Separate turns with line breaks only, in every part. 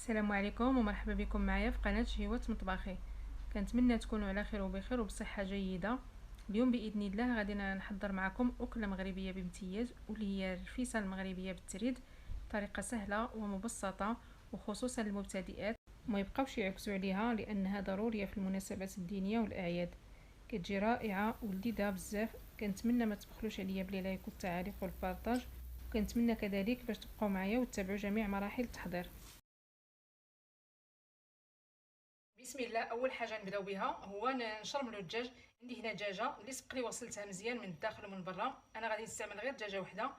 السلام عليكم ومرحبا بكم معايا في قناة شهوات مطبخي. كنتمنى تكونوا على خير وبخير وبصحة جيدة. اليوم بإذن الله غادي نحضر معكم أكلة مغربية بامتياز واللي هي الرفيسة المغربية بالتريد، طريقة سهلة ومبسطة وخصوصا للمبتدئات، وما يبقاوش يعكسوا عليها لأنها ضرورية في المناسبات الدينية والأعياد. كتجي رائعة ولذيذة بزاف. كنتمنى ما تبخلوش عليا باللايك والتعاليق والبارطاج، وكنتمنى كذلك باش تبقاو معايا وتتابعوا جميع مراحل التحضير. بسم الله. اول حاجه نبداو بها هو نشرملو الدجاج. عندي هنا دجاجه اللي سبق لي وصلتها مزيان من الداخل ومن برا. انا غادي نستعمل غير دجاجه وحده.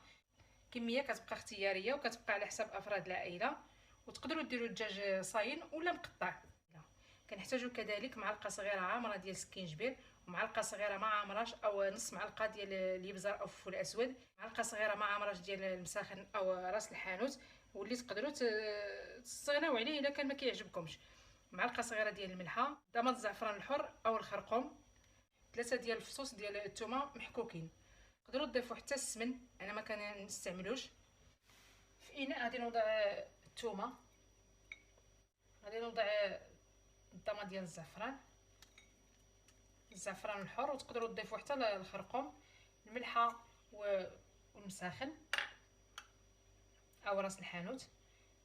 كميه كتبقى اختياريه وكتبقى على حساب افراد العائله، وتقدروا ديروا الدجاج صاين ولا مقطع. كنحتاجو كذلك معلقه صغيره عامره ديال السكينجبير، ومعلقه صغيره ما عامراش او نص معلقه ديال الابزار او فلفل اسود، معلقه صغيره ما عامراش ديال المساخن او راس الحانوت، واللي تقدروا تستغناو عليه الا كان ما كيعجبكمش. معلقه صغيره ديال الملحه، ضماد الزعفران الحر او الخرقوم، 3 ديال الفصوص ديال الثومه محكوكين. تقدروا تضيفوا حتى السمن، انا ما كنستعملوش. في اناء غادي نوضع الثومه، غادي نوضع الضماد ديال الزعفران الحر، وتقدروا تضيفوا حتى الخرقوم، الملحه والمساخن او راس الحانوت،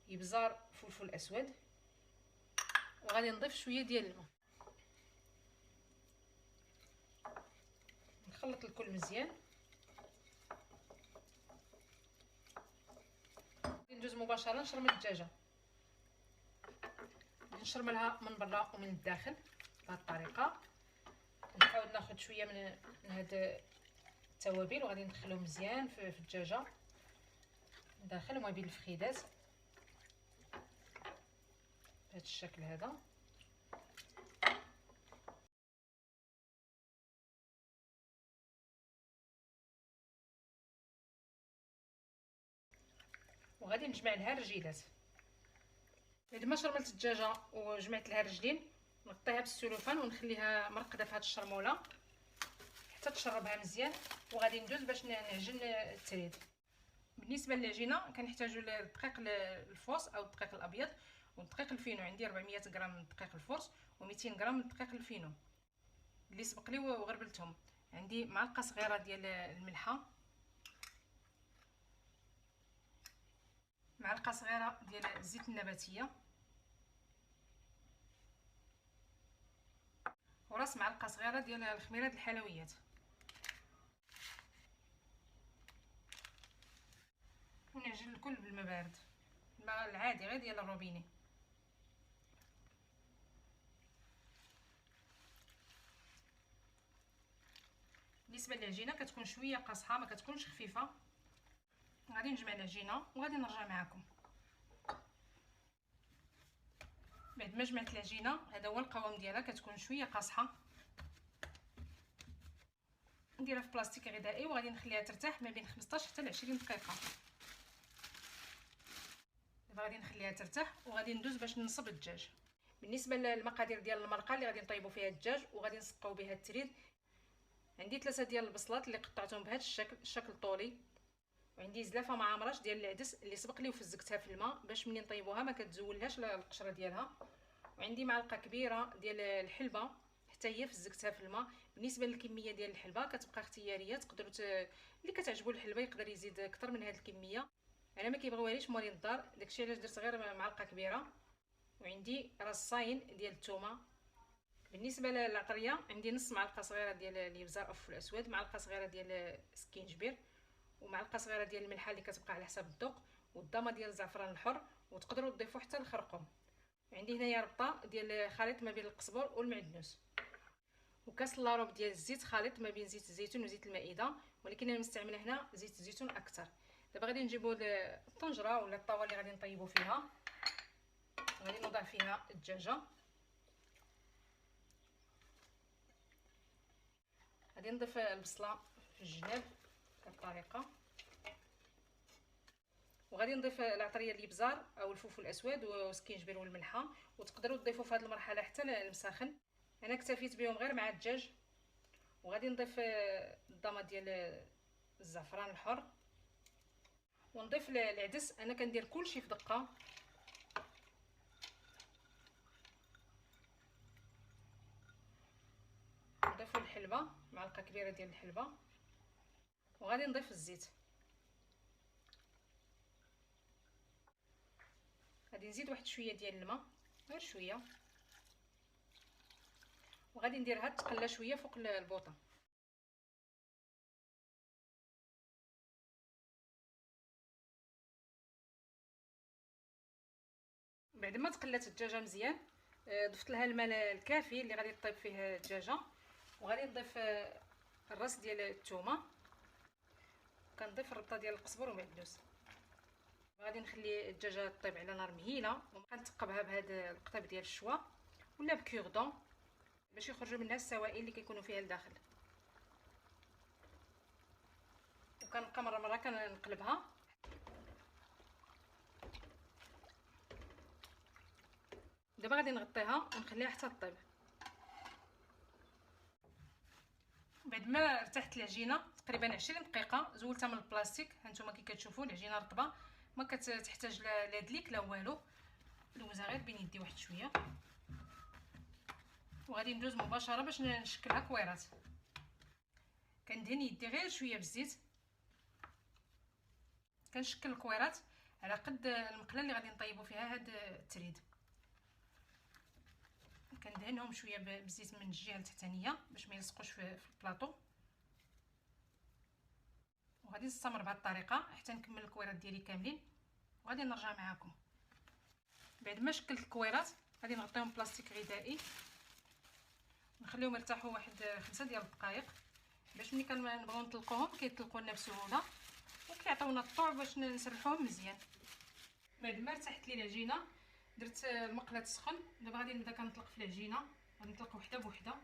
ابزار فلفل اسود، وغادي نضيف شويه ديال الماء. نخلط الكل مزيان. ندوز مباشره نشرمل الدجاجه، نشرملها من برا ومن الداخل بهذه الطريقه. نحاول ناخذ شويه من هاد التوابل وغادي ندخلهم مزيان في الدجاجه داخل وما بين الفخيدات بهذا الشكل هذا. وغادي نجمع لها الرجيلات. بعد ما شرملت الدجاجه وجمعت لها الرجلين، نغطيها بالسلوفان ونخليها مرقده في هذه الشرموله حتى تشربها مزيان. وغادي ندوز باش نعجن التريد. بالنسبه للعجينه كنحتاجوا الدقيق الفورس او الدقيق الابيض والدقيق الفينو. عندي 400 غرام من الدقيق الفورس و200 غرام من الدقيق الفينو اللي سبق لي وغربلتهم. عندي معلقه صغيره ديال الملحه، معلقه صغيره ديال الزيت النباتيه، وراس معلقه صغيره ديال الخميره الحلويات. ونعجن الكل بالماء بارد، الماء العادي غير ديال الروبيني. بالنسبه للعجينه كتكون شويه قاصحه، ما كتكونش خفيفه. غادي نجمع العجينه وغادي نرجع معكم. بعد ما جمعت العجينه، هذا هو القوام ديالها، كتكون شويه قاصحه. نديرها في بلاستيك غذائي وغادي نخليها ترتاح ما بين 15 حتى ل 20 دقيقه. دابا غادي نخليها ترتاح وغادي ندوز باش نصب الدجاج. بالنسبه للمقادير ديال المرقه اللي غادي نطيبوا فيها الدجاج وغادي نسقيو بها التريد، عندي 3 ديال البصلات اللي قطعتهم بهذا الشكل طولي، وعندي زلافه ما عامراش ديال العدس اللي سبق لي وفزقتها في الماء باش ملي نطيبوها ما كتزولهاش القشره ديالها، وعندي معلقه كبيره ديال الحلبه حتى هي فزقتها في الماء. بالنسبه للكميه ديال الحلبه كتبقى اختياريه، تقدروا اللي كتعجبو الحلبه يقدر يزيد اكثر من هذه الكميه. انا ما كيبغيوهاليش مورين الدار، داكشي علاش درت غير معلقه كبيره. وعندي راس صاين ديال الثومه. بالنسبه للعطريه عندي نص معلقه صغيره ديال الابزار او الفلفل الاسود، معلقه صغيره ديال السكينجبير، ومعلقه صغيره ديال الملحه اللي كتبقى على حساب الذوق، والضامه ديال الزعفران الحر، وتقدروا تضيفوا حتى الخرقوم. عندي هنايا ربطه ديال خليط ما بين القزبر والمعدنوس، وكاس لاروب ديال الزيت خليط ما بين زيت الزيتون وزيت المائده، ولكن انا مستعمله هنا زيت الزيتون اكثر. دابا غادي نجيبوا الطنجره ولا الطاوه اللي غادي نطيبوا فيها، غادي نوضع فيها الدجاجه. غادي نضيف البصله في الجناب بهذه الطريقه، وغادي نضيف العطريه الابزار او الفلفل الاسود والسكينجبير والملحه، وتقدروا تضيفوا في هذه المرحله حتى المساخن. انا اكتفيت بهم غير مع الدجاج. وغادي نضيف الضامه ديال الزعفران الحر، ونضيف العدس. انا كندير كلشي في دقه. الحلبه، معلقه كبيره ديال الحلبه، وغادي نضيف الزيت. غادي نزيد واحد شويه ديال الماء، غير شويه، وغادي نديرها تقلى شويه فوق البوطه. بعد ما تقلات الدجاجه مزيان، ضفت لها الماء الكافي اللي غادي طيب فيه الدجاجه، وغادي نضيف الراس ديال الثومه، كنضيف الربطه ديال القزبر ومعدنوس. غادي نخلي الدجاجه طيب على نار مهيله، وغنثقبها بهذا القطيب ديال الشوا ولا بكوردون باش يخرجوا منها السوائل اللي كيكونوا فيها لداخل. وكنبقى مره كنقلبها. دابا غادي نغطيها ونخليها حتى طيب. بعد ما ارتاحت العجينه تقريبا 20 دقيقه، زولتها من البلاستيك. هانتوما كي كتشوفوا العجينه رطبه، ما كتحتاج لا دليك لا والو. لوزها غير بين يدي واحد شويه، وغادي ندوز مباشره باش نشكلها كويرات. كندهن يدي غير شويه بالزيت، كنشكل الكويرات على قد المقله اللي غادي نطيبوا فيها هاد التريد. كندهنهم شويه بالزيت من الجهه التحتانيه باش ما يلصقوش في البلاطو. وغادي نستمر بهذه الطريقه حتى نكمل الكويرات ديالي كاملين، وغادي نرجع معكم. بعد ما شكلت الكويرات غادي نغطيهم بلاستيك غذائي، نخليهم يرتاحوا واحد 5 ديال الدقائق باش ملي كنبغيو نطلقوهم كيطلقوا لنا بسهوله وكيعطيونا الطوع باش نسرحوهم مزيان. بعد ما ارتاحت لي العجينه درت المقله تسخن. دابا غادي نبدا كنطلق في العجينه، غادي نطلق وحده بوحده،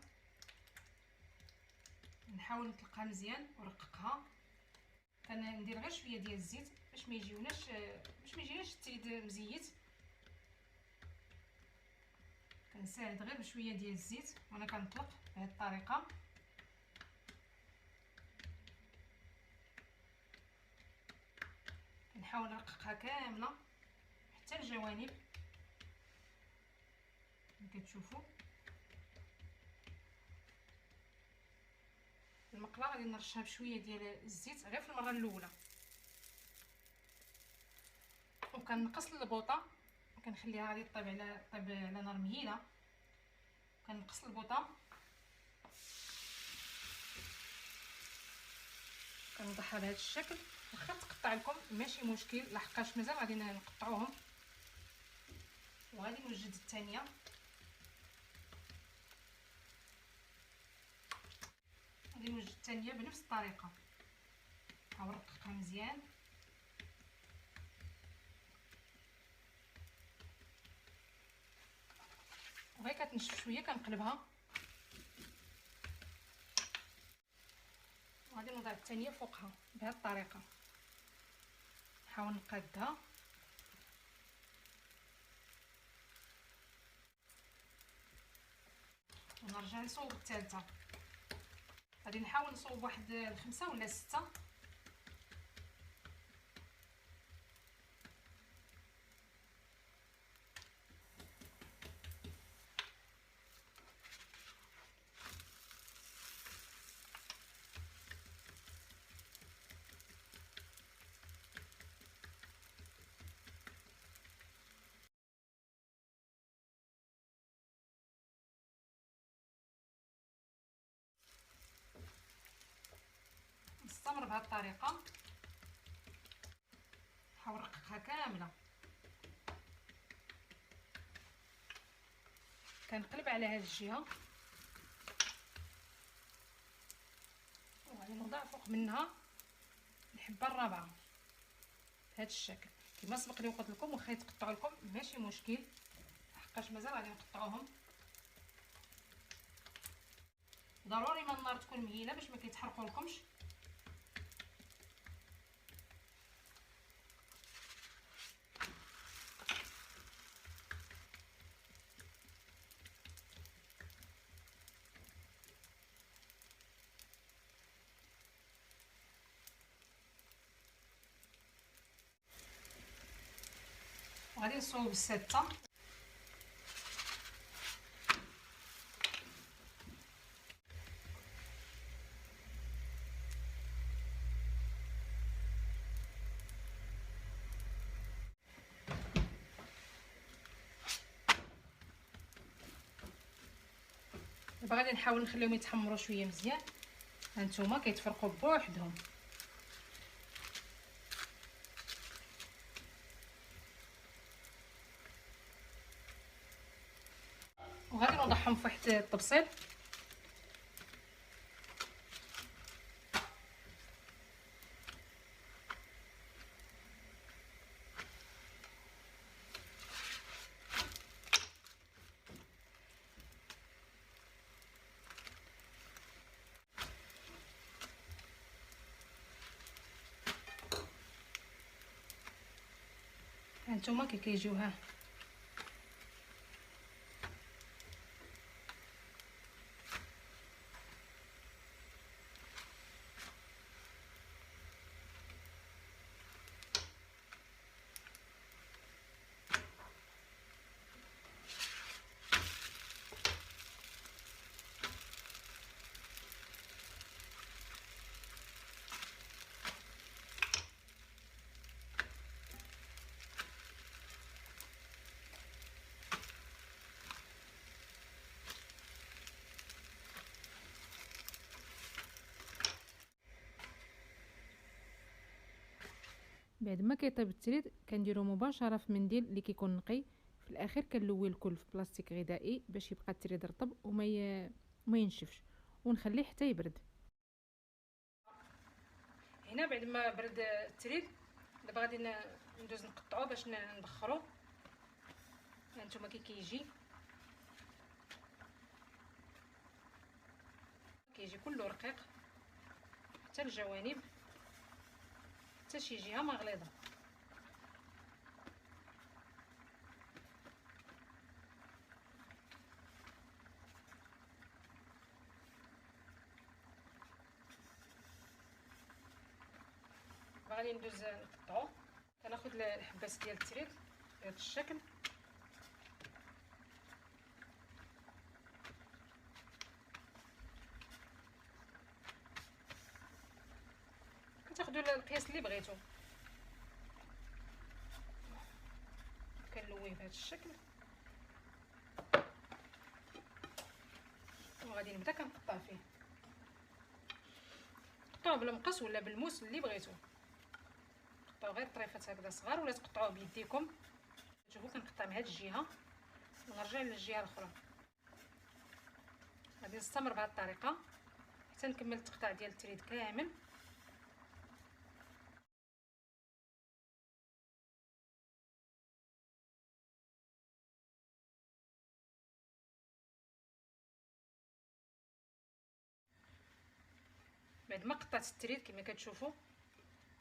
نحاول نطلقها مزيان ورققها. كندير غير شويه ديال الزيت باش ما يجيناش التريد مزيت. كنساعد غير بشويه ديال الزيت وانا كنطلق بهذه الطريقه. كنحاول نرققها كامله حتى الجوانب كما كتشوفوا. المقله غادي نرشها بشويه ديال الزيت غير في المره الاولى، وكنقص البوطه وكنخليها غادي طيب على نار مهيله. كنقص البوطه، كنوضعها بهذا الشكل. واخا تقطع لكم ماشي مشكل، لحقاش مازال غادي نقطعوهم. وغادي نوجد الثانيه. غادي نوجد الثانيه بنفس الطريقه، نحاول نرققها مزيان. وغير كتنشف شويه كنقلبها. وغادي نوضع الثانيه فوقها بهذه الطريقه، نحاول نقادها. ونرجع نصوب الثالثه. غادي نحاول نصوب واحد 5 ولا 6. نستمر بهذه الطريقه، نحاول نرققها كامله. كنقلب على هذه الجهه، وغادي نوضع فوق منها الحبه الرابعه بهذا الشكل كما سبق لي وقلت لكم. واخا يتقطعوا لكم ماشي مشكل، حقاش مازال غادي نقطعوهم. ضروري ما النار تكون مهيله باش ما كيتحرقوا لكمش. وغادي نصوب السادسه. دابا غادي نحاول نخليهم يتحمروا شويه مزيان. هانتوما كيتفرقوا بوحدهم. وغادي نوضعهم في واحد الطبسيل. هانتوما كيجيو ها بعد ما كيطيب التريد كنديرو مباشره في منديل اللي كيكون نقي. في الاخير كنلوي الكل في بلاستيك غذائي باش يبقى التريد رطب وما ينشفش، ونخليه حتى يبرد. هنا بعد ما برد التريد دابا غادي ندوز نقطعوه باش نبخروه. هانتوما كيجي كله رقيق حتى الجوانب، حتى شي جهه ما غليظه. غادي ندوز نقطعو. كناخذ الحبات ديال التريد بهذا الشكل. كتاخذوا القياس اللي بغيتو. كنلويه بهذا الشكل وغادي نبدا كنقطع فيه. قطعوه بالمقص ولا بالموس اللي بغيتو. قطعوا غير طريفات هكذا صغار ولا تقطعوه بيديكم. شوفوا كنقطع من هذه الجهه ونرجع للجهه الاخرى. غادي نستمر بهذه الطريقه حتى نكمل التقطيع ديال التريد كامل. بعد ما قطعت التريد كما كتشوفوا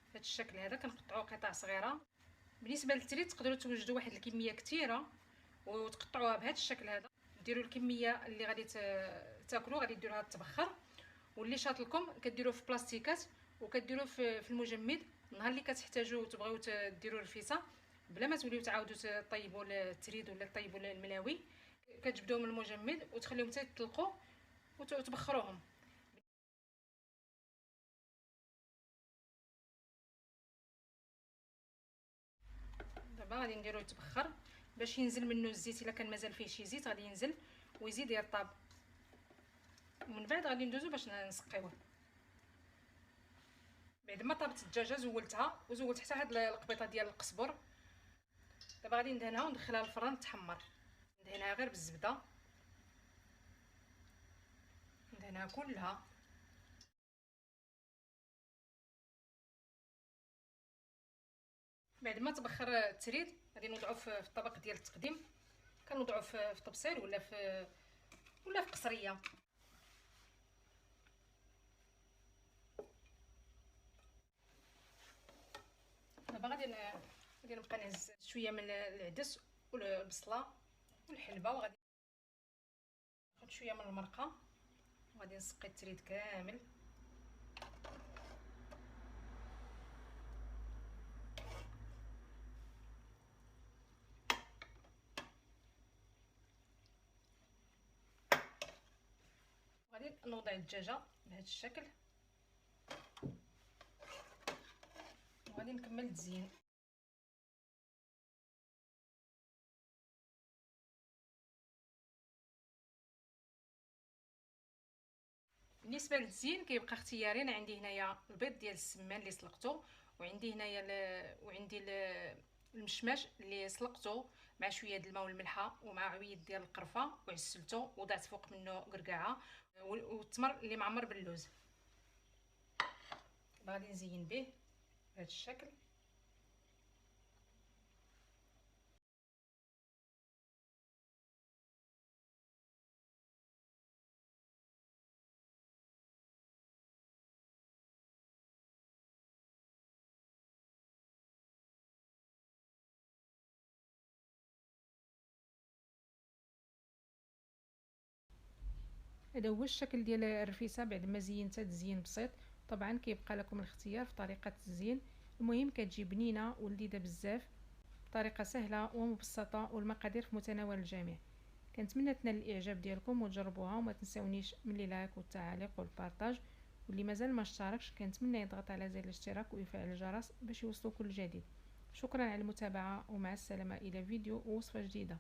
بهذا الشكل هذا كنقطعوا قطع صغيره. بالنسبه للتريد تقدروا توجدوا واحد الكميه كثيره وتقطعوها بهذا الشكل هذا. ديروا الكميه اللي غادي تاكلوا غادي ديروها تبخر، واللي شاط لكم كديروه في بلاستيكات وكديروه في المجمد. نهار اللي كتحتاجوا تبغيو ديروا رفيسه بلا ما توليو تعاودوا طيبوا التريد ولا طيبوا الملاوي، كتجبدوهم من المجمد وتخليهم حتى يطلقوا وتبخروهم. دابا غادي نديروه يتبخر باش ينزل منه الزيت. الا كان مازال فيه شي زيت غادي ينزل ويزيد يرطب، ومن بعد غادي ندوزو باش نسقيوه. بعد ما طابت الدجاجه زولتها وزولت حتى هاد القبيطه ديال القزبر. دابا غادي ندهنها وندخلها للفران تحمر. ندهنها غير بالزبده، ندهنها كلها. بعد ما تبخر التريد غادي نوضعو في الطبق ديال التقديم. كنوضعو في طبسيل ولا في قصريه. دابا غادي نبقى نهز شويه من العدس والبصله والحلبه، وغادي ناخذ شويه من المرقه وغادي نسقي التريد كامل. غادي نوضع الدجاجه بهذا الشكل وغادي نكمل التزيين. بالنسبه للتزيين كيبقى اختياري. انا عندي هنايا البيض ديال السمان اللي سلقته، وعندي هنايا المشماش اللي سلقته مع شويه د الماء والملحه ومع عويد ديال القرفه وعسلته وضعت فوق منه قرقعه، والتمر اللي معمر باللوز. غادي نزين به بهذا الشكل. هذا هو الشكل ديال الرفيسه بعد ما زينتها تزيين بسيط. طبعا كيبقى لكم الاختيار في طريقه التزيين، المهم كتجي بنينه ولذيذه بزاف بطريقه سهله ومبسطه، والمقادير في متناول الجميع. كنتمنى تنال الاعجاب ديالكم وتجربوها، وما تنسونيش من لايك والتعاليق والبارطاج، واللي مازال ما اشتركش كنتمنى يضغط على زر الاشتراك ويفعل الجرس باش يوصلو كل جديد. شكرا على المتابعه، ومع السلامه الى فيديو ووصفه جديده.